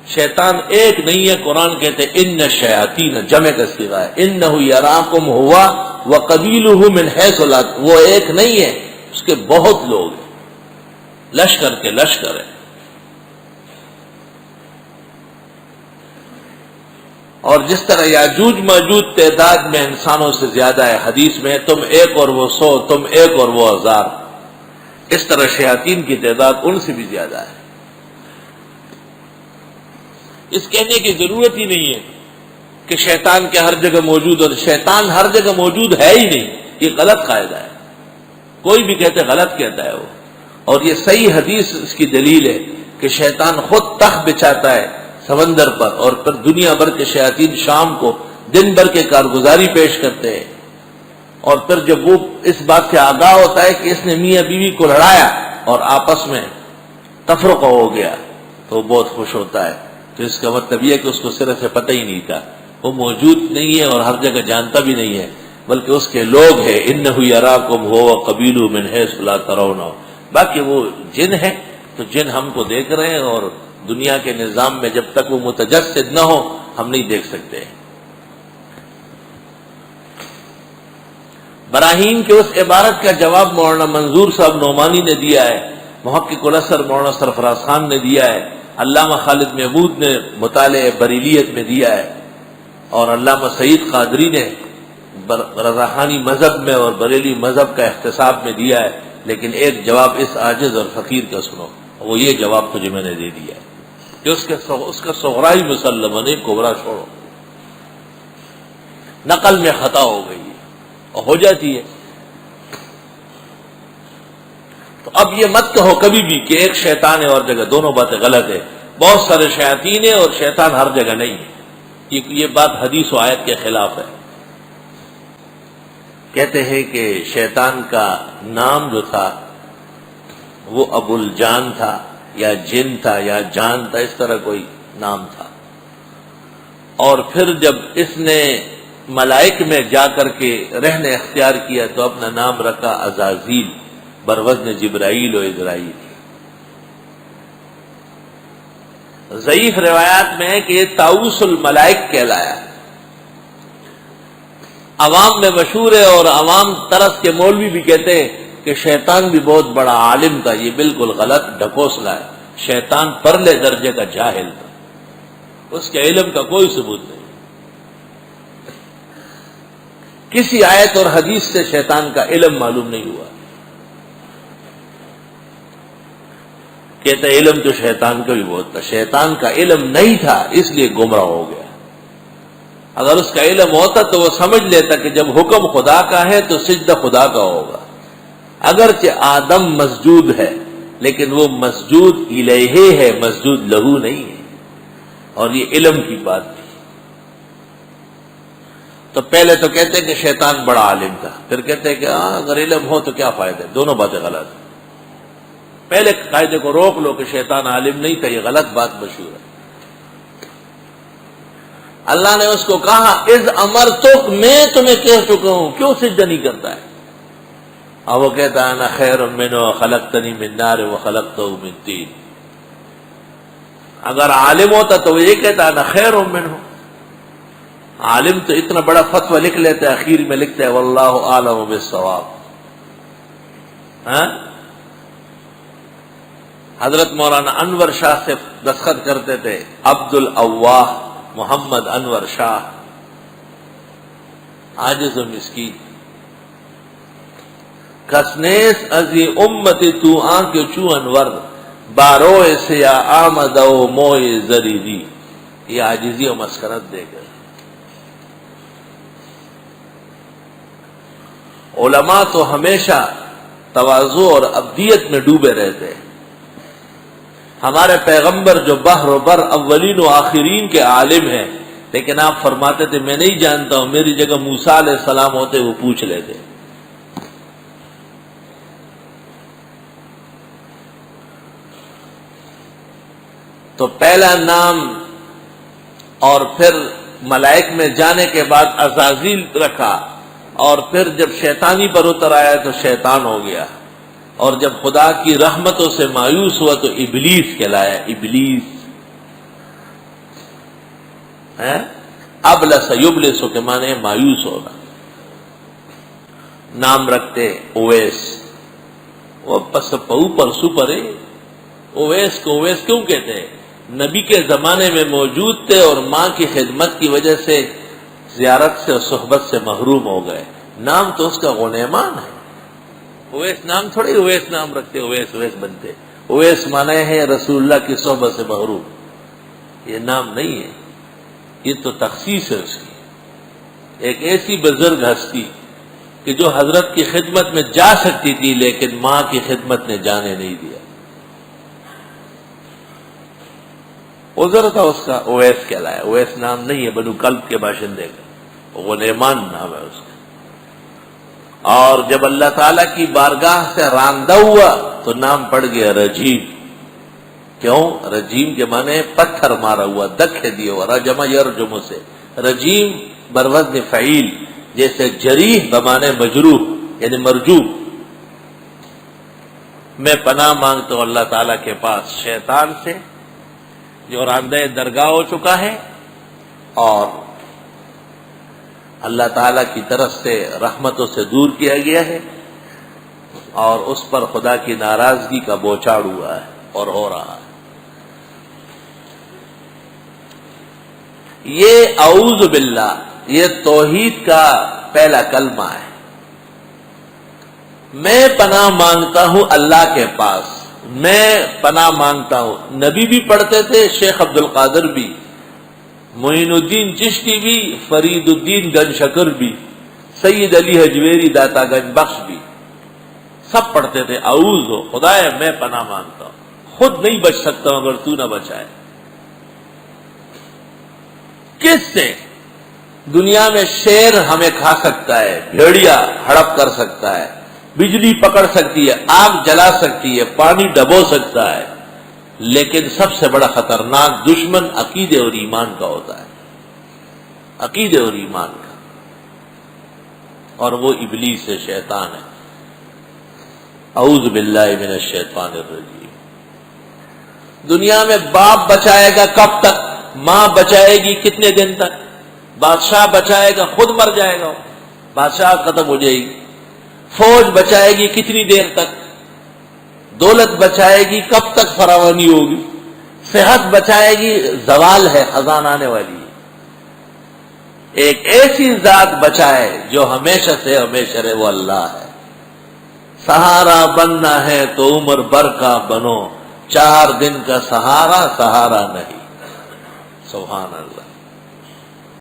شیطان ایک نہیں ہے. قرآن کہتے ان الشیاطین جمع کا صیغہ ہے. انہ یراکم ہوا وقبیلہ من حیث لا، وہ ایک نہیں ہے، اس کے بہت لوگ ہیں، لشکر کے لشکر ہے. اور جس طرح یاجوج ماجوج تعداد میں انسانوں سے زیادہ ہے، حدیث میں تم ایک اور وہ 100، تم ایک اور وہ 1000، اس طرح شیاطین کی تعداد ان سے بھی زیادہ ہے. اس کہنے کی ضرورت ہی نہیں ہے کہ شیطان کے ہر جگہ موجود، اور شیطان ہر جگہ موجود ہے ہی نہیں، یہ غلط قاعدہ ہے. کوئی بھی کہتے غلط کہتا ہے وہ. اور یہ صحیح حدیث اس کی دلیل ہے کہ شیطان خود تخت بچھاتا ہے سمندر پر، اور پھر دنیا بھر کے شیاطین شام کو دن بھر کے کارگزاری پیش کرتے ہیں. اور پھر جب وہ اس بات سے آگاہ ہوتا ہے کہ اس نے میاں بیوی کو لڑایا اور آپس میں تفرقہ ہو گیا، تو وہ بہت خوش ہوتا ہے. تو اس کا مطلب یہ کہ اس کو سرے سے پتہ ہی نہیں تھا، وہ موجود نہیں ہے اور ہر جگہ جانتا بھی نہیں ہے، بلکہ اس کے لوگ ہیں. انہ یراکم هو وقبیلہ من حیث لا ترونہ. باقی وہ جن ہے تو جن ہم کو دیکھ رہے ہیں، اور دنیا کے نظام میں جب تک وہ متجسد نہ ہو ہم نہیں دیکھ سکتے. براہین کے اس عبارت کا جواب مولانا منظور صاحب نعمانی نے دیا ہے، محقق الاثر مولانا سرفراز خان نے دیا ہے، علامہ خالد محمود نے مطالعہ بریلیت میں دیا ہے، اور علامہ سعید قادری نے رضاخانی مذہب میں اور بریلی مذہب کا احتساب میں دیا ہے. لیکن ایک جواب اس عاجز اور فقیر کا سنو، وہ یہ جواب تجھے میں نے دے دیا ہے کہ اس کا صغرا ہی مسلم نہیں، کبرا چھوڑو. نقل میں خطا ہو گئی ہے اور ہو جاتی ہے. تو اب یہ مت کہو کبھی بھی کہ ایک شیطان ہے اور جگہ، دونوں باتیں غلط ہے. بہت سارے شیاطین ہیں اور شیطان ہر جگہ نہیں ہے. یہ بات حدیث و آیت کے خلاف ہے. کہتے ہیں کہ شیطان کا نام جو تھا وہ ابو الجان تھا، یا جن تھا، یا جان تھا، اس طرح کوئی نام تھا. اور پھر جب اس نے ملائک میں جا کر کے رہنے اختیار کیا تو اپنا نام رکھا عزازیل، بروزن جبرائیل و اسرائیل. ضعیف روایات میں ہے کہ یہ طاؤس الملائک کہلایا. عوام میں مشہور ہے، اور عوام طرز کے مولوی بھی کہتے ہیں کہ شیطان بھی بہت بڑا عالم تھا. یہ بالکل غلط ڈھکوسلا ہے. شیطان پرلے درجے کا جاہل تھا، اس کے علم کا کوئی ثبوت نہیں. کسی آیت اور حدیث سے شیطان کا علم معلوم نہیں ہوا. کہتے علم تو شیطان کا بھی بہت تھا. شیطان کا علم نہیں تھا اس لیے گمراہ ہو گیا. اگر اس کا علم ہوتا تو وہ سمجھ لیتا کہ جب حکم خدا کا ہے تو سجدہ خدا کا ہوگا. اگرچہ آدم مسجود ہے لیکن وہ مسجود الیہ ہے، مسجود لہو نہیں ہے. اور یہ علم کی بات تھی. تو پہلے تو کہتے کہ شیطان بڑا عالم تھا، پھر کہتے کہ اگر علم ہو تو کیا فائدہ. دونوں باتیں غلط ہیں. پہلے قاعدے کو روک لو کہ شیطان عالم نہیں تھا، یہ غلط بات مشہور ہے. اللہ نے اس کو کہا اذ امرتک، میں تمہیں کہہ چکا ہوں، کیوں سجدہ نہیں کرتا ہے؟ اور وہ کہتا انا خیر منہ خلقتنی من نار وخلقتہ من طین. اگر عالم ہوتا تو وہ یہ کہتا انا خیر منہ. عالم تو اتنا بڑا فتویٰ لکھ لیتا ہے، اخیر میں لکھتا ہے واللہ اعلم بالصواب. حضرت مولانا انور شاہ سے دستخط کرتے تھے عبد الاواہ محمد انور شاہ، عاجز و مسکین. کسنیس ازی امت تو آنکھ چو انور، باروئے سے آمد و موئے زریری. یہ عاجزی و مسکنت دے کر علماء تو ہمیشہ تواضع اور ابدیت میں ڈوبے رہتے ہیں. ہمارے پیغمبر جو بحر و بر اولین و آخرین کے عالم ہیں، لیکن آپ فرماتے تھے میں نہیں جانتا ہوں، میری جگہ موسیٰ علیہ السلام ہوتے وہ پوچھ لیتے. تو پہلا نام اور پھر ملائک میں جانے کے بعد عزازیل رکھا، اور پھر جب شیطانی پر اتر آیا تو شیطان ہو گیا، اور جب خدا کی رحمتوں سے مایوس ہوا تو ابلیس کہلایا. ابلیس ابلس یبلس کے معنی مایوس ہونا. نام رکھتے اویس، وہ پس پر سپر ہے. اویس کو اویس کیوں کہتے ہیں؟ نبی کے زمانے میں موجود تھے اور ماں کی خدمت کی وجہ سے زیارت سے اور صحبت سے محروم ہو گئے. نام تو اس کا غنیمان ہے. اویس نام تھوڑی اویس نام رکھتے اویس اویس بنتے. اویس مانے ہے رسول اللہ کی صحبت سے محروم. یہ نام نہیں ہے، یہ تو تخصیص ہے اس کی. ایک ایسی بزرگ ہستی کہ جو حضرت کی خدمت میں جا سکتی تھی لیکن ماں کی خدمت نے جانے نہیں دیا. عذر تھا اس کا، اویس کہلایا. اویس نام نہیں ہے بنو کلب کے باشندے کا، غنیمان نام ہے اس کا. اور جب اللہ تعالیٰ کی بارگاہ سے راندہ ہوا تو نام پڑ گیا رجیم. کیوں؟ رجیم کے معنی پتھر مارا ہوا، دکھے دیے ہوا. رجم یرجم سے رجیم بروزن فعیل، جیسے جریح بمانے مجروح یعنی مرجوم. میں پناہ مانگتا ہوں اللہ تعالیٰ کے پاس شیطان سے جو راندہ درگاہ ہو چکا ہے اور اللہ تعالیٰ کی طرف سے رحمتوں سے دور کیا گیا ہے اور اس پر خدا کی ناراضگی کا بوچھاڑ ہوا ہے اور ہو رہا ہے. یہ اعوذ باللہ یہ توحید کا پہلا کلمہ ہے. میں پناہ مانگتا ہوں اللہ کے پاس، میں پناہ مانگتا ہوں. نبی بھی پڑھتے تھے، شیخ عبد القادر بھی، معین الدین چشتی بھی، فرید الدین گنج شکر بھی، سید علی حجویری داتا گنج بخش بھی، سب پڑھتے تھے اعوذ ہو خدایا میں پناہ مانگتا ہوں. خود نہیں بچ سکتا ہوں اگر تو نہ بچائے. کس سے؟ دنیا میں شیر ہمیں کھا سکتا ہے، بھیڑیا ہڑپ کر سکتا ہے، بجلی پکڑ سکتی ہے، آگ جلا سکتی ہے، پانی ڈبو سکتا ہے، لیکن سب سے بڑا خطرناک دشمن عقیدے اور ایمان کا ہوتا ہے. عقیدے اور ایمان کا، اور وہ ابلیس ہے، شیطان ہے. اعوذ باللہ من الشیطان الرجیم. دنیا میں باپ بچائے گا کب تک؟ ماں بچائے گی کتنے دن تک؟ بادشاہ بچائے گا خود مر جائے گا، بادشاہ ختم ہو جائے گی. فوج بچائے گی کتنی دیر تک؟ دولت بچائے گی کب تک فراوانی ہوگی؟ صحت بچائے گی زوال ہے، خزان آنے والی ہے. ایک ایسی ذات بچائے جو ہمیشہ سے ہمیشہ رہے، وہ اللہ ہے. سہارا بننا ہے تو عمر بھر کا بنو، 4 دن کا سہارا سہارا نہیں. سبحان اللہ.